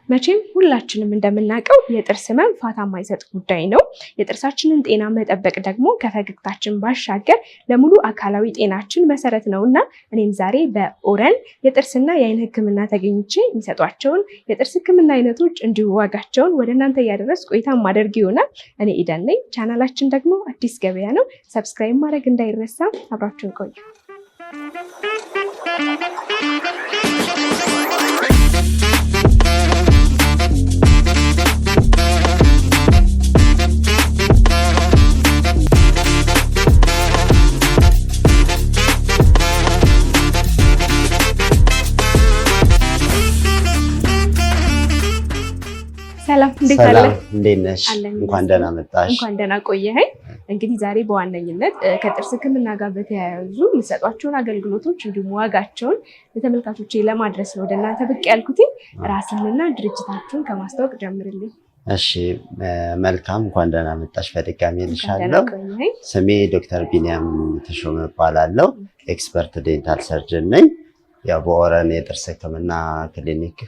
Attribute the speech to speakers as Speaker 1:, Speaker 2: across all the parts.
Speaker 1: መቼም ሁላችንም እንደምናውቀው የጥርስ ህመም ፋታ የማይሰጥ ጉዳይ ነው። የጥርሳችንን ጤና መጠበቅ ደግሞ ከፈገግታችን ባሻገር ለሙሉ አካላዊ ጤናችን መሰረት ነውና እኔም ዛሬ በኦረን የጥርስና የአይን ህክምና ተገኝቼ የሚሰጧቸውን የጥርስ ህክምና አይነቶች እንዲሁ ዋጋቸውን ወደ እናንተ እያደረስኩ ቆይታ ማደርግ ይሆናል። እኔ ኢደን ነኝ። ቻናላችን ደግሞ አዲስ ገበያ ነው። ሰብስክራይብ ማድረግ እንዳይረሳ። አብራችሁን ቆዩ። ሰላም
Speaker 2: እንዴት ነሽ? እንኳን ደህና መጣሽ።
Speaker 1: እንኳን ደህና ቆየኸኝ። እንግዲህ ዛሬ በዋነኝነት ከጥርስ ህክምና ጋር በተያያዙ የሚሰጧቸውን አገልግሎቶች እንዲሁም ዋጋቸውን ለተመልካቾቼ ለማድረስ ነው ወደ እናንተ ብቅ ያልኩት። ራስንና ድርጅታችሁን ከማስተዋወቅ ጀምርልኝ።
Speaker 2: እሺ መልካም፣ እንኳን ደህና መጣሽ በድጋሚ ልሻለሁ። ስሜ ዶክተር ቢኒያም ተሾመ እባላለሁ። ኤክስፐርት ዴንታል ሰርጀን ነኝ። ያው በኦረን የጥርስ ህክምና ክሊኒክ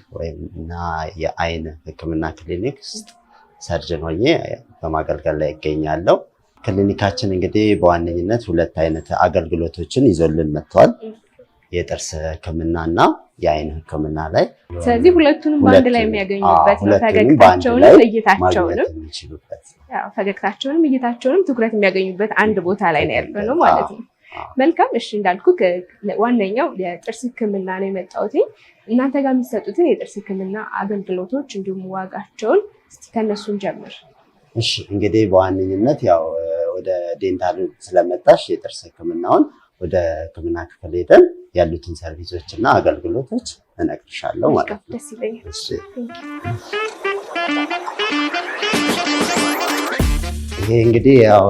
Speaker 2: እና የአይን ህክምና ክሊኒክ ውስጥ ሰርጀን ሆኜ በማገልገል ላይ ይገኛለሁ። ክሊኒካችን እንግዲህ በዋነኝነት ሁለት አይነት አገልግሎቶችን ይዞልን መጥቷል። የጥርስ ህክምናና የአይን ህክምና ላይ።
Speaker 1: ስለዚህ ሁለቱንም በአንድ ላይ የሚያገኙበት ነው። ፈገግታቸውንም እይታቸውንም ትኩረት የሚያገኙበት አንድ ቦታ ላይ ነው ያለው ማለት ነው። መልካም። እሺ እንዳልኩ ዋነኛው የጥርስ ህክምና ነው የመጣሁት። እናንተ ጋር የሚሰጡትን የጥርስ ህክምና አገልግሎቶች እንዲሁም ዋጋቸውን እስቲ ከነሱን ጀምር።
Speaker 2: እሺ እንግዲህ በዋነኝነት ያው ወደ ዴንታል ስለመጣሽ የጥርስ ህክምናውን ወደ ህክምና ክፍል ሄደን ያሉትን ሰርቪሶች እና አገልግሎቶች እነግርሻለሁ ማለት ነው።
Speaker 1: ደስ ይለኛል።
Speaker 2: እሺ ይሄ እንግዲህ ያው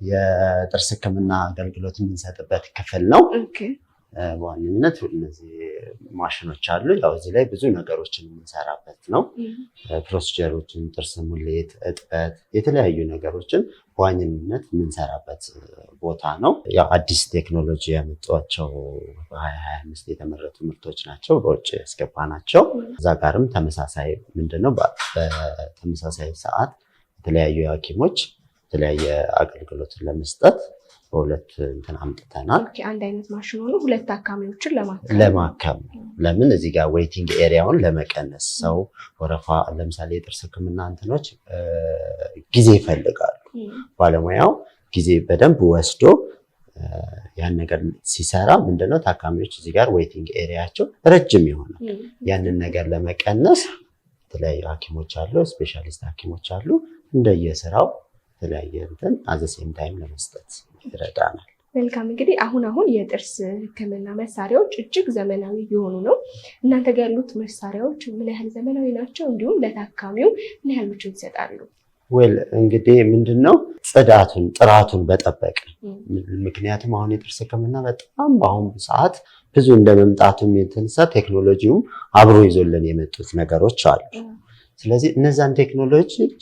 Speaker 2: የጥርስ ህክምና አገልግሎት የምንሰጥበት ክፍል ነው። በዋነኝነት እነዚህ ማሽኖች አሉ። ያው እዚህ ላይ ብዙ ነገሮችን የምንሰራበት ነው። ፕሮሲጀሮችን፣ ጥርስ ሙሌት፣ እጥበት፣ የተለያዩ ነገሮችን በዋነኝነት የምንሰራበት ቦታ ነው። ያው አዲስ ቴክኖሎጂ ያመጧቸው በ2025 የተመረቱ ምርቶች ናቸው፣ በውጭ ያስገባ ናቸው። እዛ ጋርም ተመሳሳይ ምንድነው በተመሳሳይ ሰዓት የተለያዩ ሐኪሞች የተለያየ አገልግሎትን ለመስጠት በሁለት እንትን አምጥተናል።
Speaker 1: አንድ አይነት ማሽን ሆኖ ሁለት ታካሚዎችን
Speaker 2: ለማከም ለምን እዚህ ጋር ዌይቲንግ ኤሪያውን ለመቀነስ ሰው ወረፋ ለምሳሌ የጥርስ ህክምና እንትኖች ጊዜ ይፈልጋሉ። ባለሙያው ጊዜ በደንብ ወስዶ ያን ነገር ሲሰራ ምንድነው ታካሚዎች እዚህ ጋር ዌይቲንግ ኤሪያቸው ረጅም ይሆናል። ያንን ነገር ለመቀነስ የተለያዩ ሐኪሞች አሉ፣ ስፔሻሊስት ሐኪሞች አሉ። እንደየስራው የተለያየ እንትን አዘሴም ታይም ለመስጠት ይረዳናል።
Speaker 1: መልካም። እንግዲህ አሁን የጥርስ ህክምና መሳሪያዎች እጅግ ዘመናዊ የሆኑ ነው። እናንተ ጋር ያሉት መሳሪያዎች ምን ያህል ዘመናዊ ናቸው? እንዲሁም ለታካሚው ምን ያህል ምቾት ይሰጣሉ?
Speaker 2: እንግዲህ ምንድነው ጥራቱን በጠበቀ ምክንያቱም አሁን የጥርስ ህክምና በጣም በአሁኑ ሰዓት ብዙ እንደመምጣቱም የተነሳ ቴክኖሎጂውም አብሮ ይዞልን የመጡት ነገሮች አሉ። ስለዚህ እነዛን ቴክኖሎጂዎች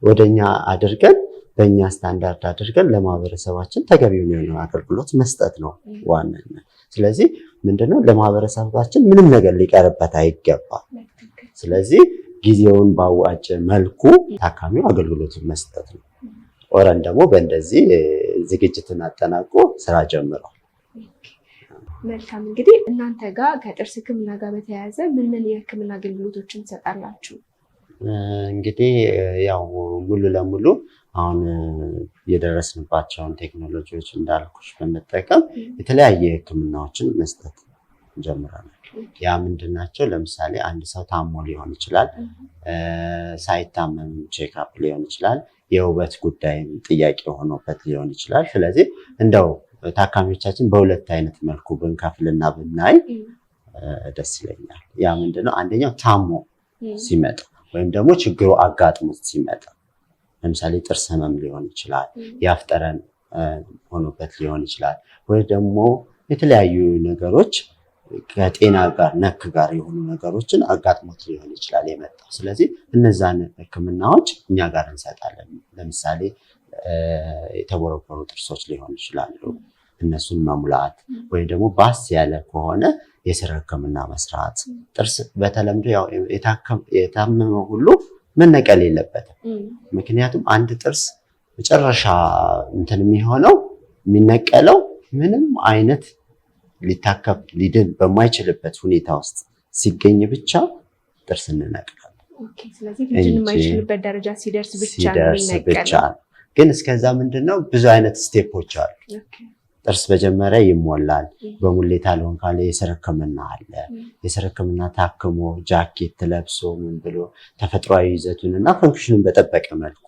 Speaker 2: ወደኛ አድርገን በእኛ ስታንዳርድ አድርገን ለማህበረሰባችን ተገቢውን የሆነ አገልግሎት መስጠት ነው ዋናነት። ስለዚህ ምንድነው ለማህበረሰባችን ምንም ነገር ሊቀርበት አይገባም። ስለዚህ ጊዜውን ባዋጭ መልኩ ታካሚው አገልግሎቱን መስጠት ነው። ኦረን ደግሞ በእንደዚህ ዝግጅትን አጠናቆ ስራ ጀምሯል።
Speaker 1: መልካም። እንግዲህ እናንተ ጋር ከጥርስ ህክምና ጋር በተያያዘ ምን የህክምና አገልግሎቶችን ትሰጣላችሁ?
Speaker 2: እንግዲህ ያው ሙሉ ለሙሉ አሁን የደረስንባቸውን ቴክኖሎጂዎች እንዳልኩሽ በመጠቀም የተለያየ ህክምናዎችን መስጠት ጀምረናል። ያ ምንድናቸው? ለምሳሌ አንድ ሰው ታሞ ሊሆን ይችላል፣ ሳይታመም ቼክአፕ ሊሆን ይችላል፣ የውበት ጉዳይም ጥያቄ ሆኖበት ሊሆን ይችላል። ስለዚህ እንደው ታካሚዎቻችን በሁለት አይነት መልኩ ብንከፍልና ብናይ ደስ ይለኛል። ያ ምንድነው? አንደኛው ታሞ ሲመጣ ወይም ደግሞ ችግሩ አጋጥሞት ሲመጣ ለምሳሌ ጥርስ ህመም ሊሆን ይችላል፣ የአፍ ጠረን ሆኖበት ሊሆን ይችላል፣ ወይ ደግሞ የተለያዩ ነገሮች ከጤና ጋር ነክ ጋር የሆኑ ነገሮችን አጋጥሞት ሊሆን ይችላል የመጣው። ስለዚህ እነዛን ህክምናዎች እኛ ጋር እንሰጣለን። ለምሳሌ የተቦረቦሩ ጥርሶች ሊሆኑ ይችላሉ፣ እነሱን መሙላት ወይም ደግሞ ባስ ያለ ከሆነ የስር ህክምና መስራት። ጥርስ በተለምዶ ያው የታመመ ሁሉ መነቀል የለበትም። ምክንያቱም አንድ ጥርስ መጨረሻ እንትን የሚሆነው የሚነቀለው ምንም አይነት ሊታከም ሊድን በማይችልበት ሁኔታ ውስጥ ሲገኝ ብቻ ጥርስ እንነቅላለን።
Speaker 1: ስለዚህ ሊድን የማይችልበት ደረጃ ሲደርስ ብቻ ነው።
Speaker 2: ግን እስከዛ ምንድነው ብዙ አይነት ስቴፖች አሉ። ጥርስ መጀመሪያ ይሞላል። በሙሌት አልሆን ካለ የስር ህክምና አለ። የስር ህክምና ታክሞ ጃኬት ለብሶ ምን ብሎ ተፈጥሯዊ ይዘቱንና ፈንክሽኑን በጠበቀ መልኩ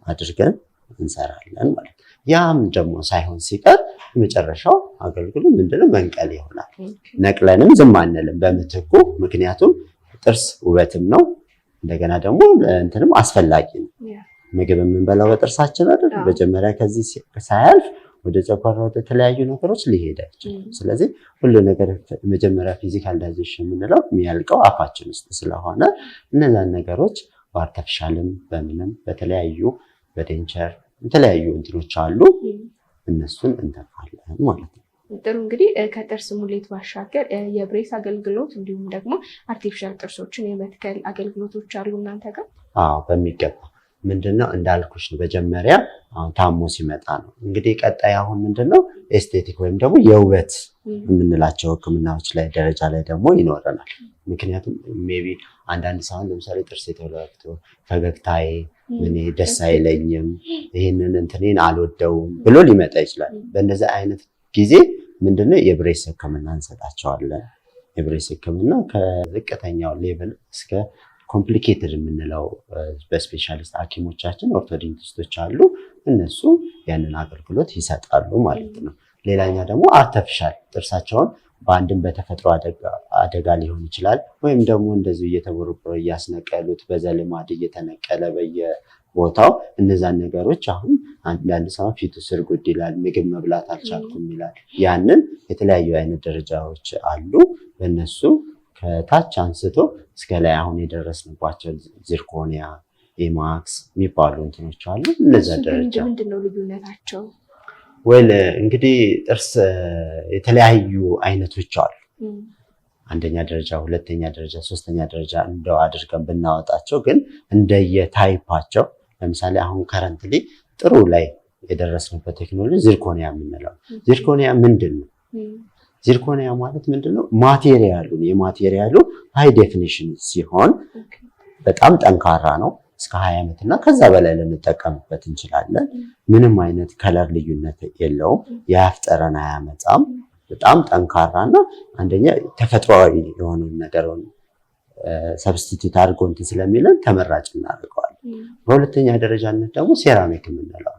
Speaker 2: አድርገን እንሰራለን ማለት ነው። ያም ደግሞ ሳይሆን ሲቀር የመጨረሻው አገልግሎት ምንድነው መንቀል ይሆናል። ነቅለንም ዝም አንልም በምትኩ። ምክንያቱም ጥርስ ውበትም ነው፣ እንደገና ደግሞ እንትንም አስፈላጊ ነው። ምግብ የምንበላው በጥርሳችን አይደል? መጀመሪያ ከዚህ ሳያልፍ ወደ ጨጓራ ወደ ተለያዩ ነገሮች ሊሄድ አይችልም። ስለዚህ ሁሉ ነገር መጀመሪያ ፊዚካል ዳይጀሽን የምንለው የሚያልቀው አፋችን ውስጥ ስለሆነ እነዛን ነገሮች በአርቲፊሻልም በምንም በተለያዩ በዴንቸር የተለያዩ እንትኖች አሉ፣ እነሱን እንተካለን ማለት ነው።
Speaker 1: ጥሩ። እንግዲህ ከጥርስ ሙሌት ባሻገር የብሬስ አገልግሎት እንዲሁም ደግሞ አርቲፊሻል ጥርሶችን የመትከል አገልግሎቶች አሉ እናንተ ጋር?
Speaker 2: አዎ በሚገባ ምንድነው እንዳልኩሽ ነው። መጀመሪያ አሁን ታሞ ሲመጣ ነው እንግዲህ ቀጣይ አሁን ምንድነው ኤስቴቲክ ወይም ደግሞ የውበት የምንላቸው ህክምናዎች ላይ ደረጃ ላይ ደግሞ ይኖረናል። ምክንያቱም ሜቢ አንዳንድ ሰው ለምሳሌ ጥርስ የተወለክቶ ፈገግታዬ ምን ደስ አይለኝም፣ ይሄንን እንትኔን አልወደውም ብሎ ሊመጣ ይችላል። በእንደዚህ አይነት ጊዜ ምንድነው የብሬስ ህክምና እንሰጣቸዋለን። የብሬስ ህክምና ከዝቅተኛው ሌቭል እስከ ኮምፕሊኬትድ የምንለው በስፔሻሊስት ሐኪሞቻችን ኦርቶዶንቲስቶች አሉ። እነሱ ያንን አገልግሎት ይሰጣሉ ማለት ነው። ሌላኛ ደግሞ አርቲፊሻል ጥርሳቸውን በአንድም በተፈጥሮ አደጋ ሊሆን ይችላል፣ ወይም ደግሞ እንደዚሁ እየተቦረቦረ እያስነቀሉት በዘልማድ እየተነቀለ በየቦታው እነዛን ነገሮች አሁን አንዳንድ ሰው ፊቱ ስር ጉድ ይላል፣ ምግብ መብላት አልቻልኩም ይላል። ያንን የተለያዩ አይነት ደረጃዎች አሉ። በእነሱ ከታች አንስቶ እስከ ላይ አሁን የደረስንባቸው ዚርኮኒያ፣ ኢማክስ የሚባሉ እንትኖች አሉ። እነዛ ደረጃ
Speaker 1: ምንድነው ልዩነታቸው?
Speaker 2: ወል እንግዲህ ጥርስ የተለያዩ አይነቶች አሉ። አንደኛ ደረጃ፣ ሁለተኛ ደረጃ፣ ሶስተኛ ደረጃ እንደው አድርገን ብናወጣቸው ግን እንደየታይፓቸው ለምሳሌ አሁን ከረንትሊ ጥሩ ላይ የደረስንበት ቴክኖሎጂ ዚርኮኒያ የምንለው። ዚርኮኒያ ምንድን ነው? ዚርኮኒያ ማለት ምንድነው? ማቴሪያሉን የማቴሪያሉ ሃይ ዴፊኒሽን ሲሆን በጣም ጠንካራ ነው። እስከ 20 ዓመት እና ከዛ በላይ ልንጠቀምበት እንችላለን። ምንም አይነት ከለር ልዩነት የለውም። የአፍ ጠረን አያመጣም። በጣም ጠንካራና አንደኛ ተፈጥሯዊ የሆነውን ነገርን ሰብስቲቲዩት አድርጎ እንትን ስለሚለን ተመራጭ እናደርገዋለን። በሁለተኛ ደረጃነት ደግሞ ሴራሚክ የምንለው።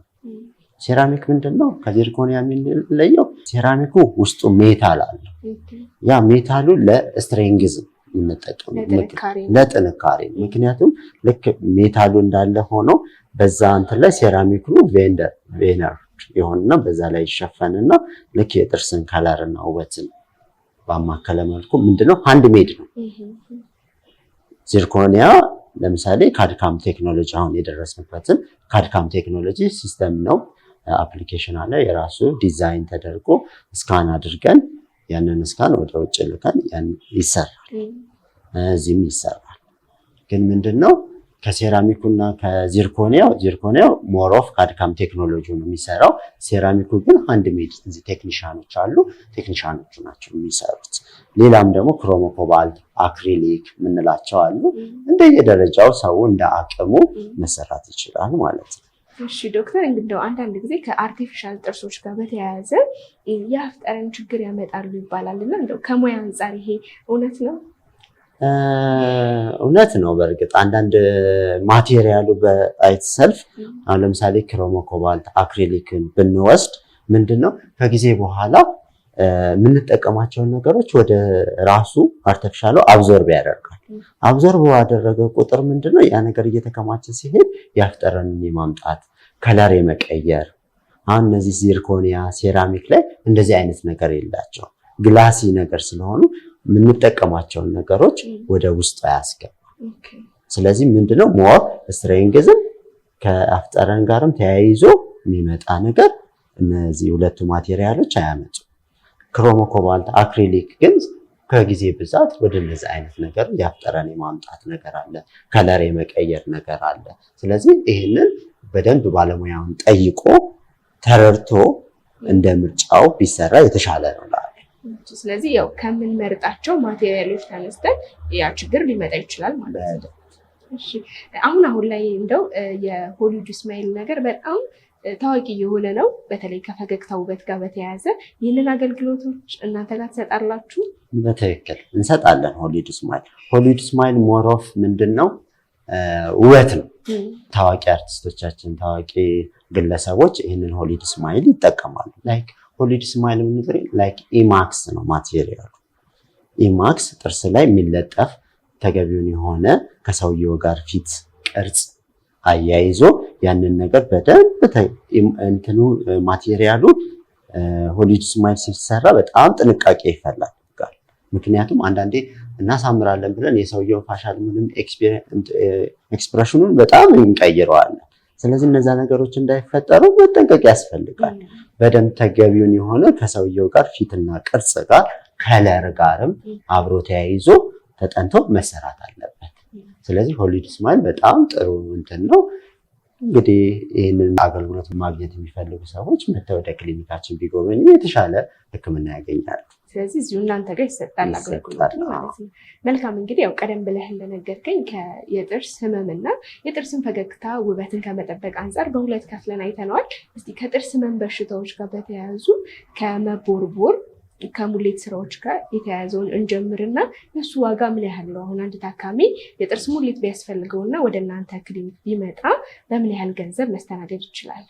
Speaker 2: ሴራሚክ ምንድነው? ከዚርኮኒያ የሚለየው ሴራሚኩ ውስጡ ሜታል አለ። ያ ሜታሉ ለስትሬንግዝ የምንጠቀመው ለጥንካሬ። ምክንያቱም ልክ ሜታሉ እንዳለ ሆኖ በዛ እንትን ላይ ሴራሚኩ ቬነር የሆነና በዛ ላይ ይሸፈንና ልክ የጥርስን ከለርና ውበትን ባማከለ መልኩ ምንድነው ሃንድ ሜድ ነው። ዚርኮኒያ ለምሳሌ ካድካም ቴክኖሎጂ አሁን የደረስንበትን ካድካም ቴክኖሎጂ ሲስተም ነው። አፕሊኬሽን አለ የራሱ ዲዛይን ተደርጎ ስካን አድርገን ያንን ስካን ወደ ውጭ ልከን ያን ይሰራል። እዚህም ይሰራል። ግን ምንድነው ከሴራሚኩና ከዚርኮኒያው ሞር ኦፍ ካድካም ቴክኖሎጂ ነው የሚሰራው። ሴራሚኩ ግን ሃንድ ሜድ እዚህ ቴክኒሻኖች አሉ፣ ቴክኒሻኖቹ ናቸው የሚሰሩት። ሌላም ደግሞ ክሮሞ ኮባልት፣ አክሪሊክ የምንላቸው አሉ። እንደየደረጃው ሰው እንደ አቅሙ መሰራት ይችላል ማለት ነው።
Speaker 1: እሺ ዶክተር፣ እንግዲህ አንዳንድ ጊዜ ከአርቲፊሻል ጥርሶች ጋር በተያያዘ የአፍ ጠረን ችግር ያመጣሉ ይባላልና እንደው ከሙያ አንጻር ይሄ እውነት ነው?
Speaker 2: እውነት ነው። በእርግጥ አንዳንድ ማቴሪያሉ በአይት ሰልፍ አሁን ለምሳሌ ክሮሞ ኮባልት፣ አክሪሊክን ብንወስድ ምንድነው ከጊዜ በኋላ የምንጠቀማቸውን ነገሮች ወደ ራሱ አርቲፊሻሉ አብዞርብ ያደርጋል። አብዞርብ ባደረገ ቁጥር ምንድነው ያ ነገር እየተከማቸ ሲሄድ የአፍ ጠረንን የማምጣት ከለር የመቀየር። አሁን እነዚህ ዚርኮኒያ፣ ሴራሚክ ላይ እንደዚህ አይነት ነገር የላቸው። ግላሲ ነገር ስለሆኑ የምንጠቀማቸውን ነገሮች ወደ ውስጡ አያስገባም። ስለዚህ ምንድነው ሞር ስትሬንግዝም ከአፍ ጠረን ጋርም ተያይዞ የሚመጣ ነገር እነዚህ ሁለቱ ማቴሪያሎች አያመጡም። ክሮሞ ኮባልት፣ አክሪሊክ ግን ከጊዜ ብዛት ወደ እነዚህ አይነት ነገር ያፍጠረን የማምጣት ነገር አለ፣ ከለር የመቀየር ነገር አለ። ስለዚህ ይህንን በደንብ ባለሙያውን ጠይቆ ተረድቶ እንደ ምርጫው ቢሰራ የተሻለ ነው።
Speaker 1: ስለዚህ ያው ከምንመርጣቸው ማቴሪያሎች ተነስተን ያ ችግር ሊመጣ ይችላል ማለት ነው። እሺ አሁን ላይ እንደው የሆሊውድ ስማይል ነገር በጣም ታዋቂ የሆነ ነው። በተለይ ከፈገግታ ውበት ጋር በተያያዘ ይህንን አገልግሎቶች እናንተ ጋር ትሰጣላችሁ?
Speaker 2: በትክክል እንሰጣለን። ሆሊውድ ስማይል ሞር ኦፍ ምንድን ነው ውበት ነው። ታዋቂ አርቲስቶቻችን፣ ታዋቂ ግለሰቦች ይህንን ሆሊውድ ስማይል ይጠቀማሉ። ላይክ ሆሊውድ ስማይል የምንለው ላይክ ኢማክስ ነው ማቴሪያሉ። ኢማክስ ጥርስ ላይ የሚለጠፍ ተገቢውን የሆነ ከሰውየው ጋር ፊት ቅርጽ አያይዞ ያንን ነገር በደንብ እንትኑ ማቴሪያሉ ሆሊውድ ስማይል ሲሰራ በጣም ጥንቃቄ ይፈልጋል። ምክንያቱም አንዳንዴ እናሳምራለን ብለን የሰውየው ፋሻል ምንም ኤክስፕሬሽኑን በጣም እንቀይረዋለን። ስለዚህ እነዛ ነገሮች እንዳይፈጠሩ መጠንቀቅ ያስፈልጋል። በደንብ ተገቢውን የሆነ ከሰውየው ጋር ፊትና ቅርጽ ጋር ከለር ጋርም አብሮ ተያይዞ ተጠንቶ መሰራት አለበት። ስለዚህ ሆሊውድ ስማይል በጣም ጥሩ እንትን ነው። እንግዲህ ይህንን አገልግሎት ማግኘት የሚፈልጉ ሰዎች መተው ወደ ክሊኒካችን ቢጎበኙ የተሻለ ሕክምና ያገኛሉ።
Speaker 1: ስለዚህ እዚሁ እናንተ ጋር ይሰጣል አገልግሎት ማለት ነው። መልካም እንግዲህ ያው ቀደም ብለህ እንደነገርከኝ የጥርስ ህመምና የጥርስን ፈገግታ ውበትን ከመጠበቅ አንጻር በሁለት ከፍለን አይተነዋል። እስቲ ከጥርስ ህመም በሽታዎች ጋር በተያያዙ ከመቦርቦር ከሙሌት ስራዎች ጋር የተያያዘውን እንጀምርና የእሱ ዋጋ ምን ያህል ነው? አሁን አንድ ታካሚ የጥርስ ሙሌት ቢያስፈልገውና ወደ እናንተ ክሊኒክ ቢመጣ በምን ያህል ገንዘብ መስተናገድ ይችላል?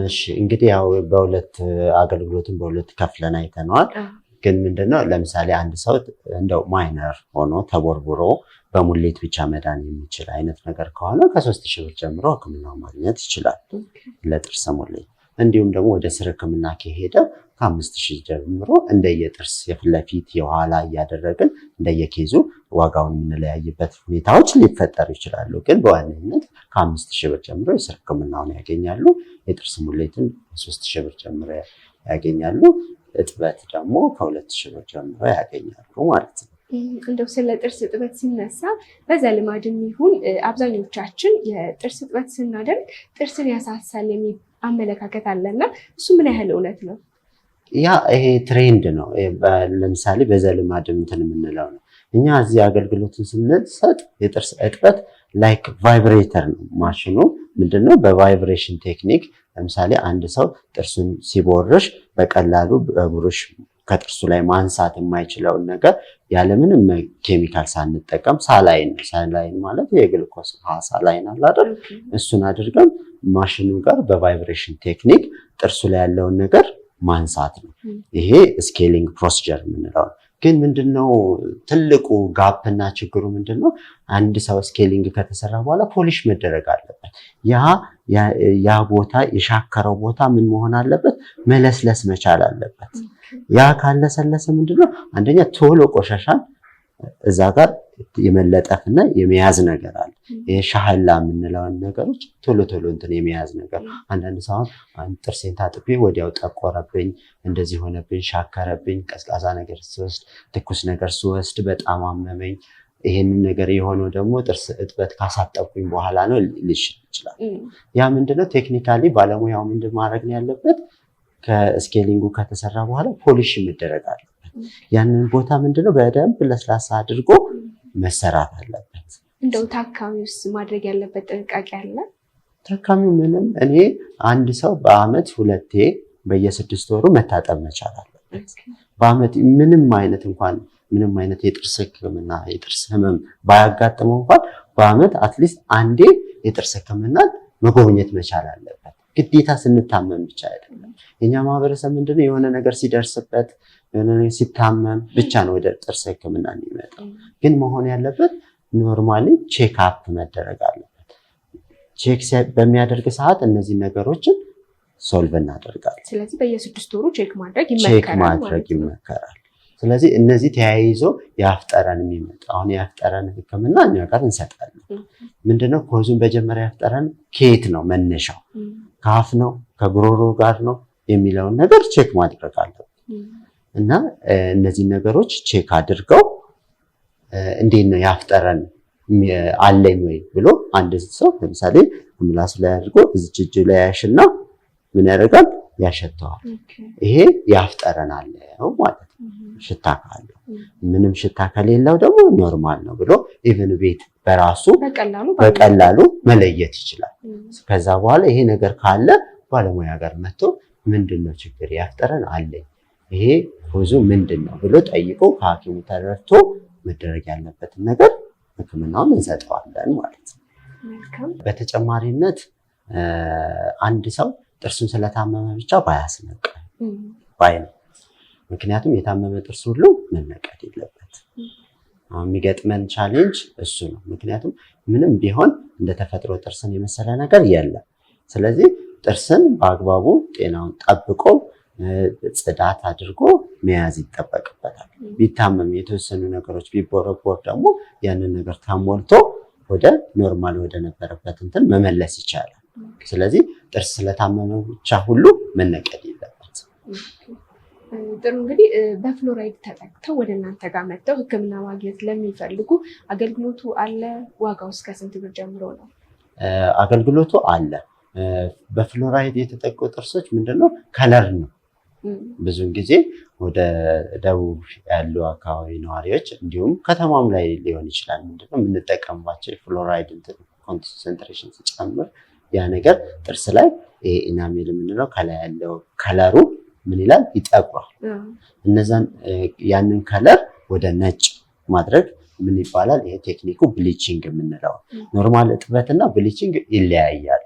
Speaker 2: እሺ እንግዲህ ያው በሁለት አገልግሎትን በሁለት ከፍለን አይተነዋል። ግን ምንድነው ለምሳሌ አንድ ሰው እንደው ማይነር ሆኖ ተቦርቡሮ በሙሌት ብቻ መዳን የሚችል አይነት ነገር ከሆነ ከ3,000 ብር ጀምሮ ህክምናው ማግኘት ይችላል ለጥርስ ሙሌት። እንዲሁም ደግሞ ወደ ስር ህክምና ከሄደ ከ5,000 ጀምሮ እንደየጥርስ የፊት ለፊት የኋላ እያደረግን እንደየኬዙ ዋጋውን የምንለያይበት ሁኔታዎች ሊፈጠሩ ይችላሉ። ግን በዋነኝነት ከ5,000 ብር ጀምሮ የስር ህክምናውን ያገኛሉ። የጥርስ ሙሌትን 3,000 ብር ጀምሮ ያገኛሉ። እጥበት ደግሞ ከ2,000 ብር ጀምሮ ያገኛሉ ማለት ነው።
Speaker 1: እንደው ስለ ጥርስ እጥበት ሲነሳ በዘልማድም ይሁን አብዛኞቻችን የጥርስ እጥበት ስናደርግ ጥርስን ያሳሳል የሚል አመለካከት አለና እሱ ምን ያህል እውነት ነው?
Speaker 2: ያ ይሄ ትሬንድ ነው። ለምሳሌ በዘልማድ እንትን የምንለው ነው። እኛ እዚህ አገልግሎትን ስንሰጥ የጥርስ እጥበት ላይክ ቫይብሬተር ነው። ማሽኑ ምንድነው በቫይብሬሽን ቴክኒክ ለምሳሌ አንድ ሰው ጥርሱን ሲቦርሽ በቀላሉ በብሩሽ ከጥርሱ ላይ ማንሳት የማይችለውን ነገር ያለምንም ኬሚካል ሳንጠቀም ሳላይን ነው። ሳላይን ማለት የግሉኮስ ሳላይን አለ አይደል? እሱን አድርገን ማሽኑ ጋር በቫይብሬሽን ቴክኒክ ጥርሱ ላይ ያለውን ነገር ማንሳት ነው። ይሄ ስኬሊንግ ፕሮሲጀር የምንለው ነው። ግን ምንድነው ትልቁ ጋፕና ችግሩ ምንድነው? አንድ ሰው ስኬሊንግ ከተሰራ በኋላ ፖሊሽ መደረግ አለበት። ያ ቦታ የሻከረው ቦታ ምን መሆን አለበት? መለስለስ መቻል አለበት። ያ ካለሰለሰ ምንድነው አንደኛ ቶሎ ቆሻሻን እዛ ጋር የመለጠፍና የመያዝ ነገር አለ። የሻህላ የምንለውን ነገሮች ቶሎ እንትን የመያዝ ነገር። አንዳንድ ሰው አንድ ጥርሴን ታጥቤ ወዲያው ጠቆረብኝ፣ እንደዚህ ሆነብኝ፣ ሻከረብኝ፣ ቀዝቃዛ ነገር ስወስድ፣ ትኩስ ነገር ስወስድ በጣም አመመኝ። ይሄንን ነገር የሆነው ደግሞ ጥርስ እጥበት ካሳጠብኩኝ በኋላ ነው ሊል ይችላል። ያ ምንድነው ቴክኒካሊ ባለሙያው ምንድን ማድረግ ነው ያለበት? ከስኬሊንጉ ከተሰራ በኋላ ፖሊሽ መደረግ አለበት። ያንን ቦታ ምንድነው በደንብ ለስላሳ አድርጎ መሰራት አለበት።
Speaker 1: እንደው ታካሚውስ ማድረግ ያለበት ጥንቃቄ አለ?
Speaker 2: ታካሚው ምንም እኔ አንድ ሰው በአመት 2 በየ6 ወሩ መታጠብ መቻል አለበት። በአመት ምንም አይነት የጥርስ ህክምና የጥርስ ህመም ባያጋጥመው እንኳን በአመት አትሊስት አንዴ የጥርስ ህክምና መጎብኘት መቻል አለበት። ግዴታ ስንታመም ብቻ አይደለም። የኛ ማህበረሰብ ምንድነው የሆነ ነገር ሲደርስበት ሲታመም ብቻ ነው ወደ ጥርስ ህክምና የሚመጣው። ግን መሆን ያለበት ኖርማሊ ቼክ አፕ መደረግ አለበት። ቼክ በሚያደርግ ሰዓት እነዚህ ነገሮችን ሶልቭ እናደርጋለን።
Speaker 1: ስለዚህ በየ6 ወሩ ቼክ ማድረግ
Speaker 2: ይመከራል። ስለዚህ እነዚህ ተያይዞ የአፍጠረን የሚመጣ አሁን የአፍጠረን ህክምና እኛ ጋር እንሰጣለን። ምንድነው ኮዙን መጀመሪያ ያፍጠረን ከየት ነው መነሻው? ከአፍ ነው? ከጉሮሮ ጋር ነው? የሚለውን ነገር ቼክ ማድረግ አለብን እና እነዚህ ነገሮች ቼክ አድርገው እንዴት ነው ያፍጠረን አለኝ ወይ ብሎ አንድ ሰው ለምሳሌ ምላሱ ላይ አድርጎ እዚች እጁ ላይ ያሽና ምን ያደርጋል? ያሸተዋል። ይሄ ያፍጠረን አለው ማለት ነው። ሽታ ካለው ምንም ሽታ ከሌለው ደግሞ ኖርማል ነው ብሎ ኢቭን ቤት በራሱ በቀላሉ መለየት ይችላል። ከዛ በኋላ ይሄ ነገር ካለ ባለሙያ ጋር መጥቶ ምንድነው ችግር? ያፍጠረን አለኝ ይሄ ብዙ ምንድነው ብሎ ጠይቆ ከሐኪሙ ተረድቶ መደረግ ያለበትን ነገር ሕክምናውን እንሰጠዋለን ማለት ነው። በተጨማሪነት አንድ ሰው ጥርሱን ስለታመመ ብቻ ባያስነቀ ባይ ነው። ምክንያቱም የታመመ ጥርስ ሁሉ መነቀል የለበት። የሚገጥመን ቻሌንጅ እሱ ነው። ምክንያቱም ምንም ቢሆን እንደ ተፈጥሮ ጥርስን የመሰለ ነገር የለም። ስለዚህ ጥርስን በአግባቡ ጤናውን ጠብቆ ጽዳት አድርጎ መያዝ ይጠበቅበታል። ቢታመም የተወሰኑ ነገሮች ቢቦረቦር ደግሞ ያንን ነገር ተሞልቶ ወደ ኖርማል ወደ ነበረበት እንትን መመለስ ይቻላል። ስለዚህ ጥርስ ስለታመመ ብቻ ሁሉ መነቀል የለበት።
Speaker 1: ጥሩ እንግዲህ በፍሎራይድ ተጠቅተው ወደ እናንተ ጋር መጥተው ሕክምና ማግኘት ለሚፈልጉ አገልግሎቱ አለ? ዋጋው እስከ ስንት ብር ጀምሮ ነው?
Speaker 2: አገልግሎቱ አለ። በፍሎራይድ የተጠቁ ጥርሶች ምንድነው ከለር ነው። ብዙውን ጊዜ ወደ ደቡብ ያሉ አካባቢ ነዋሪዎች እንዲሁም ከተማም ላይ ሊሆን ይችላል ምንድነው የምንጠቀምባቸው የፍሎራይድ ኮንሰንትሬሽን ሲጨምር ያ ነገር ጥርስ ላይ ይሄ ኢናሜል የምንለው ከላይ ያለው ከለሩ ምን ይላል? ይጠቁራል። እነዛን ያንን ከለር ወደ ነጭ ማድረግ ምን ይባላል? ይሄ ቴክኒኩ ብሊቺንግ የምንለው። ኖርማል እጥበትና ብሊቺንግ ይለያያሉ፣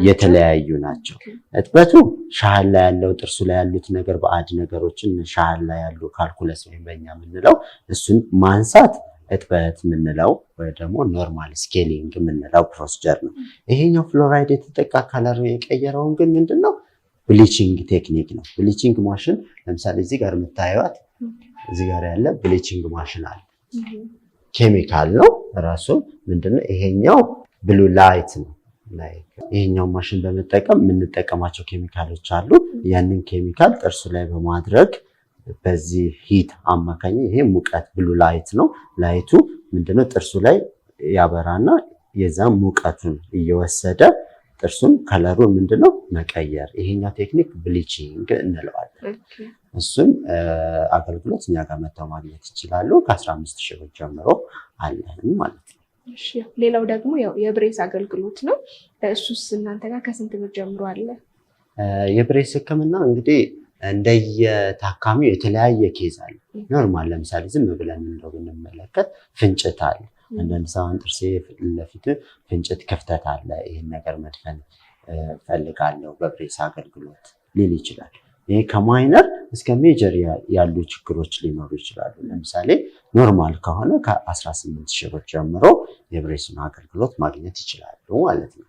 Speaker 2: የተለያዩ ናቸው። እጥበቱ ሻህል ላይ ያለው ጥርሱ ላይ ያሉት ነገር ባዕድ ነገሮችን ሻህል ላይ ያሉ ካልኩለስ ወይም በእኛ የምንለው እሱን ማንሳት እጥበት የምንለው ወይ ደግሞ ኖርማል ስኬሊንግ የምንለው ፕሮሲጀር ነው። ይሄኛው ፍሎራይድ የተጠቃ ከለር የቀየረውን ግን ምንድነው ብሊቺንግ ቴክኒክ ነው። ብሊቺንግ ማሽን ለምሳሌ እዚህ ጋር የምታዩት እዚህ ጋር ያለ ብሊቺንግ ማሽን አለ። ኬሚካል ነው ራሱ ምንድነው ይሄኛው ብሉ ላይት ነው። ይሄኛው ማሽን በመጠቀም የምንጠቀማቸው ኬሚካሎች አሉ። ያንን ኬሚካል ጥርሱ ላይ በማድረግ በዚህ ሂት አማካኝ ይሄ ሙቀት ብሉ ላይት ነው። ላይቱ ምንድነው ጥርሱ ላይ ያበራና የዛም ሙቀቱን እየወሰደ ጥርሱን ከለሩን ምንድነው መቀየር። ይሄኛው ቴክኒክ ብሊቺንግ እንለዋለን። እሱን አገልግሎት እኛ ጋር መተው ማግኘት ይችላሉ። ከ15,000 ብር ጀምሮ አለን ማለት ነው።
Speaker 1: ሌላው ደግሞ ያው የብሬስ አገልግሎት ነው። እሱስ እናንተ ጋር ከስንት ብር ጀምሮ አለ?
Speaker 2: የብሬስ ሕክምና እንግዲህ እንደየታካሚው የተለያየ ኬዝ አለ። ኖርማል ለምሳሌ ዝም ብለን እንደው ብንመለከት ፍንጭት አለ። አንዳንድ ሰው ጥርሴ ለፊት ፍንጭት ክፍተት አለ፣ ይሄን ነገር መድፈን ፈልጋለሁ በብሬስ አገልግሎት ሊል ይችላል። ይሄ ከማይነር እስከ ሜጀር ያሉ ችግሮች ሊኖሩ ይችላሉ። ለምሳሌ ኖርማል ከሆነ ከ18,000 ብር ጀምሮ የብሬስን አገልግሎት ማግኘት ይችላሉ ማለት ነው።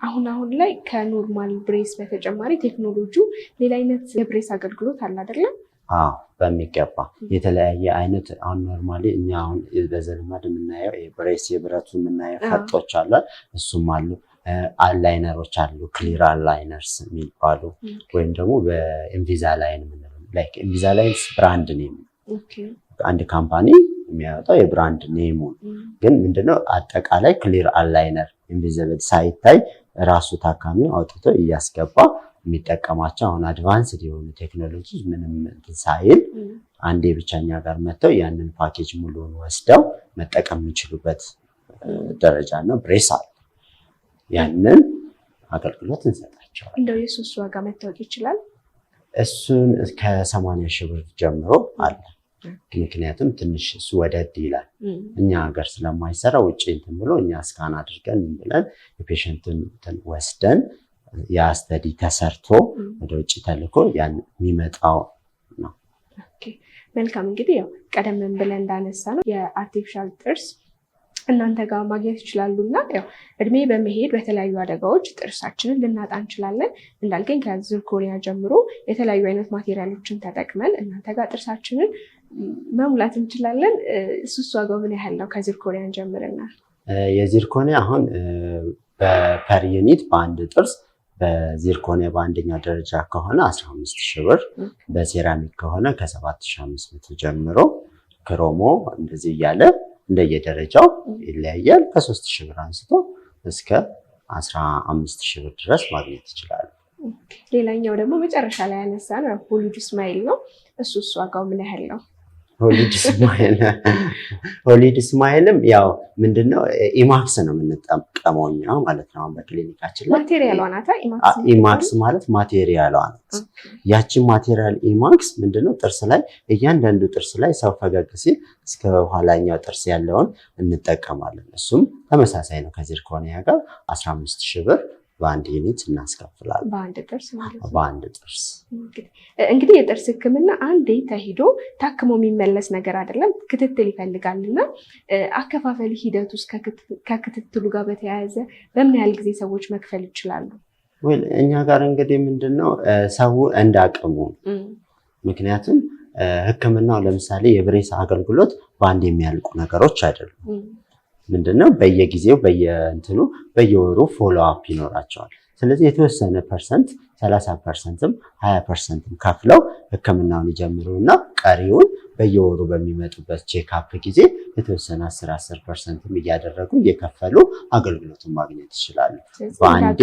Speaker 1: አሁን ላይ ከኖርማል ብሬስ በተጨማሪ ቴክኖሎጂው ሌላ አይነት የብሬስ አገልግሎት አለ አይደለም?
Speaker 2: አዎ በሚገባ የተለያየ አይነት አሁን ኖርማሊ እኛ አሁን በዘልማድ የምናየው ብሬስ የብረቱ የምናየው ፈርጦች አለ፣ እሱም አሉ። አላይነሮች አሉ፣ ክሊር አላይነርስ የሚባሉ ወይም ደግሞ በኢንቪዛላይን የምንለው ላይክ ኢንቪዛላይንስ ብራንድ ኔም አንድ ካምፓኒ የሚያወጣው የብራንድ ኔሙ ግን ምንድነው አጠቃላይ ክሊር አላይነር ኢንቪዚብል ሳይታይ ራሱ ታካሚው አውጥቶ እያስገባ የሚጠቀማቸው አሁን አድቫንስድ የሆኑ ቴክኖሎጂ ምንም ሳይል አንዴ ብቻኛ ጋር መጥተው ያንን ፓኬጅ ሙሉውን ወስደው መጠቀም የሚችሉበት ደረጃ ነው። ብሬስ አለ። ያንን አገልግሎት እንሰጣቸዋለን።
Speaker 1: እንደው የሱስ ዋጋ መታወቅ ይችላል?
Speaker 2: እሱን ከ80,000 ብር ጀምሮ አለ። ምክንያቱም ትንሽ እሱ ወደድ ይላል። እኛ ሀገር ስለማይሰራ ውጭ እንትን ብሎ እኛ ስካን አድርገን ብለን የፔሸንትን ወስደን ያ ስተዲ ተሰርቶ ወደ ውጭ ተልኮ ያን የሚመጣው ነው።
Speaker 1: መልካም እንግዲህ ያው ቀደም ብለን እንዳነሳ ነው የአርቲፊሻል ጥርስ እናንተ ጋር ማግኘት ይችላሉ እና ያው እድሜ በመሄድ በተለያዩ አደጋዎች ጥርሳችንን ልናጣ እንችላለን። እንዳልከኝ ከዚርኮኒያ ጀምሮ የተለያዩ አይነት ማቴሪያሎችን ተጠቅመን እናንተ ጋር ጥርሳችንን መሙላት እንችላለን። እሱስ ዋጋው ምን ያህል ነው? ከዚርኮኒያን ጀምርና
Speaker 2: የዚርኮኒያ አሁን በፐር ዩኒት በአንድ ጥርስ በዚርኮኒያ በአንደኛ ደረጃ ከሆነ 15,000 ብር፣ በሴራሚክ ከሆነ ከ7,500 ጀምሮ፣ ክሮሞ እንደዚህ እያለ እንደየደረጃው ይለያያል። ከ3,000 ብር አንስቶ እስከ 15,000 ብር ድረስ ማግኘት ይችላሉ።
Speaker 1: ሌላኛው ደግሞ መጨረሻ ላይ ያነሳ ነው ሆሊውድ ስማይል ነው። እሱ ዋጋው ምን ያህል ነው?
Speaker 2: ሆሊውድ ስማይልም ያው ምንድነው ኢማክስ ነው የምንጠቀመው እኛ ማለት ነው። በክሊኒካችን ላይ
Speaker 1: ማቴሪያሏ ናት።
Speaker 2: ኢማክስ ማለት ማቴሪያሏ ናት። ያቺን ማቴሪያል ኢማክስ ምንድነው ጥርስ ላይ እያንዳንዱ ጥርስ ላይ ሰው ፈገግ ሲል እስከ ኋላኛው ጥርስ ያለውን እንጠቀማለን። እሱም ተመሳሳይ ነው ከዚርኮኒያ ጋር 15,000 ብር በአንድ ዩኒት እናስከፍላለን።
Speaker 1: በአንድ ጥርስ ማለት ነው።
Speaker 2: በአንድ ጥርስ
Speaker 1: እንግዲህ የጥርስ ሕክምና አንዴ ተሂዶ ታክሞ የሚመለስ ነገር አይደለም፣ ክትትል ይፈልጋልና አከፋፈል ሂደት ውስጥ ከክትትሉ ጋር በተያያዘ በምን ያህል ጊዜ ሰዎች መክፈል ይችላሉ?
Speaker 2: እኛ ጋር እንግዲህ ምንድነው ሰው እንዳቅሙ፣ ምክንያቱም ሕክምናው ለምሳሌ የብሬስ አገልግሎት በአንድ የሚያልቁ ነገሮች አይደሉም። ምንድነው በየጊዜው በየወሩ ፎሎ አፕ ይኖራቸዋል። ስለዚህ የተወሰነ ፐርሰንት 30%ም 20%ም ከፍለው ህክምናውን ይጀምሩና ቀሪውን በየወሩ በሚመጡበት ቼክአፕ ጊዜ የተወሰነ 10% እያደረጉ እየከፈሉ አገልግሎቱን ማግኘት ይችላሉ። በአንዴ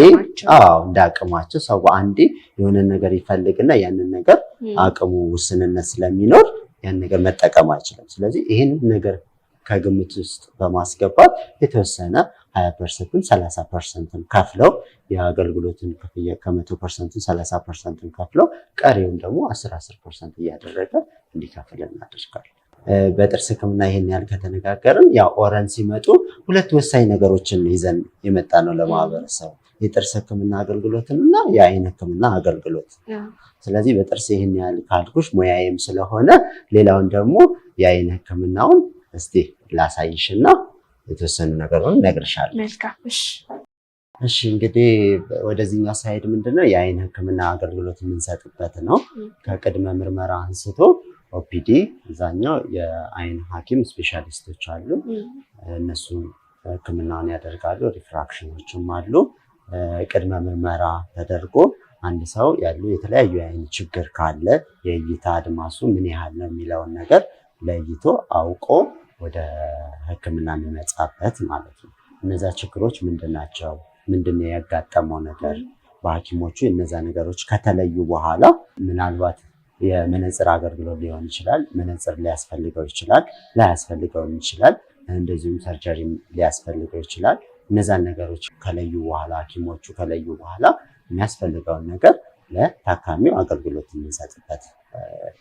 Speaker 2: እንዳቅማቸው ሰው በአንዴ የሆነ ነገር ይፈልግና ያንን ነገር አቅሙ ውስንነት ስለሚኖር ያን ነገር መጠቀም አይችልም። ስለዚህ ይህን ነገር ከግምት ውስጥ በማስገባት የተወሰነ 20%ም 30%ም ከፍለው የአገልግሎትን ክፍያ ከ100% 30%ም ከፍለው ቀሪውን ደግሞ 10% እያደረገ እንዲከፍል እናደርጋለን። በጥርስ ህክምና ይሄን ያህል ከተነጋገርን ያው ኦረን ሲመጡ ሁለት ወሳኝ ነገሮችን ይዘን የመጣ ነው ለማህበረሰቡ፣ የጥርስ ህክምና አገልግሎትን እና የአይን ህክምና አገልግሎት። ስለዚህ በጥርስ ይሄን ያህል ካልኩሽ ሙያዬም ስለሆነ ሌላውን ደግሞ የአይን ህክምናውን እስቲ ላሳይሽና የተወሰኑ ነገሩን እነግርሻለሁ። እሺ እንግዲህ ወደዚህኛው ሳይድ ምንድነው የአይን ህክምና አገልግሎት የምንሰጥበት ነው። ከቅድመ ምርመራ አንስቶ ኦፒዲ፣ እዛኛው የአይን ሐኪም ስፔሻሊስቶች አሉ። እነሱ ህክምናውን ያደርጋሉ። ሪፍራክሽኖችም አሉ። ቅድመ ምርመራ ተደርጎ አንድ ሰው ያሉ የተለያዩ የአይን ችግር ካለ የእይታ አድማሱ ምን ያህል ነው የሚለውን ነገር ለይቶ አውቆ ወደ ህክምና የሚመጣበት ማለት ነው። እነዛ ችግሮች ምንድን ናቸው? ምንድነው ያጋጠመው ነገር? በሐኪሞቹ እነዛ ነገሮች ከተለዩ በኋላ ምናልባት የመነጽር አገልግሎት ሊሆን ይችላል። መነጽር ሊያስፈልገው ይችላል፣ ላያስፈልገው ይችላል። እንደዚሁም ሰርጀሪ ሊያስፈልገው ይችላል። እነዛን ነገሮች ከለዩ በኋላ ሐኪሞቹ ከለዩ በኋላ የሚያስፈልገውን ነገር ለታካሚው አገልግሎት የምንሰጥበት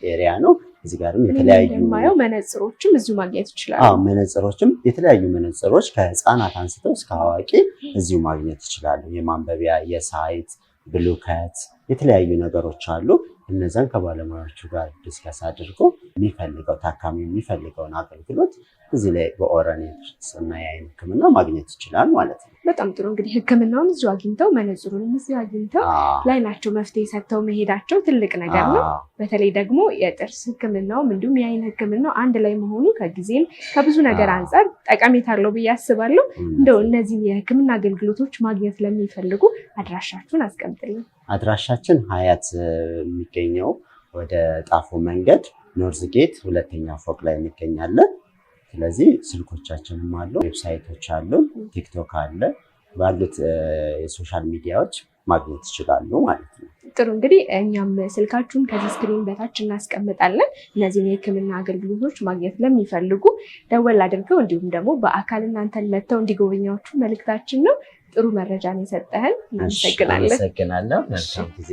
Speaker 2: ኤሪያ ነው። እዚህ ጋርም የተለያዩ
Speaker 1: መነጽሮችም እዚሁ ማግኘት ይችላሉ።
Speaker 2: መነጽሮችም የተለያዩ መነጽሮች ከህፃናት አንስተው እስከ አዋቂ እዚሁ ማግኘት ይችላሉ። የማንበቢያ፣ የሳይት፣ ብሉከት የተለያዩ ነገሮች አሉ። እነዛን ከባለሙያዎቹ ጋር ዲስከስ አድርጎ ታካሚ የሚፈልገውን አገልግሎት እዚህ ላይ በኦረን የጥርስና የአይን ህክምና ማግኘት ይችላል ማለት ነው።
Speaker 1: በጣም ጥሩ። እንግዲህ ህክምናውን እዚሁ አግኝተው መነጽሩንም እዚሁ አግኝተው ለአይናቸው መፍትሄ ሰጥተው መሄዳቸው ትልቅ ነገር ነው። በተለይ ደግሞ የጥርስ ህክምናውም እንዲሁም የአይን ህክምናው አንድ ላይ መሆኑ ከጊዜም ከብዙ ነገር አንጻር ጠቀሜታ አለው ብዬ አስባለሁ። እንደው እነዚህ የህክምና አገልግሎቶች ማግኘት ለሚፈልጉ አድራሻችሁን አስቀምጥልን።
Speaker 2: አድራሻችን ሀያት የሚገኘው ወደ ጣፎ መንገድ ኖርዝ ጌት 2ኛ ፎቅ ላይ እንገኛለን። ስለዚህ ስልኮቻችንም አሉ፣ ዌብሳይቶች አሉ፣ ቲክቶክ አለ። ባሉት የሶሻል ሚዲያዎች ማግኘት ይችላሉ ማለት ነው።
Speaker 1: ጥሩ። እንግዲህ እኛም ስልካችሁን ከዚህ ስክሪን በታች እናስቀምጣለን። እነዚህን የህክምና አገልግሎቶች ማግኘት ለሚፈልጉ ደወል አድርገው እንዲሁም ደግሞ በአካል እናንተን መጥተው እንዲጎበኛችሁ መልእክታችን ነው። ጥሩ መረጃን የሰጠህን እናመሰግናለን።
Speaker 2: አመሰግናለሁ። መልካም ጊዜ።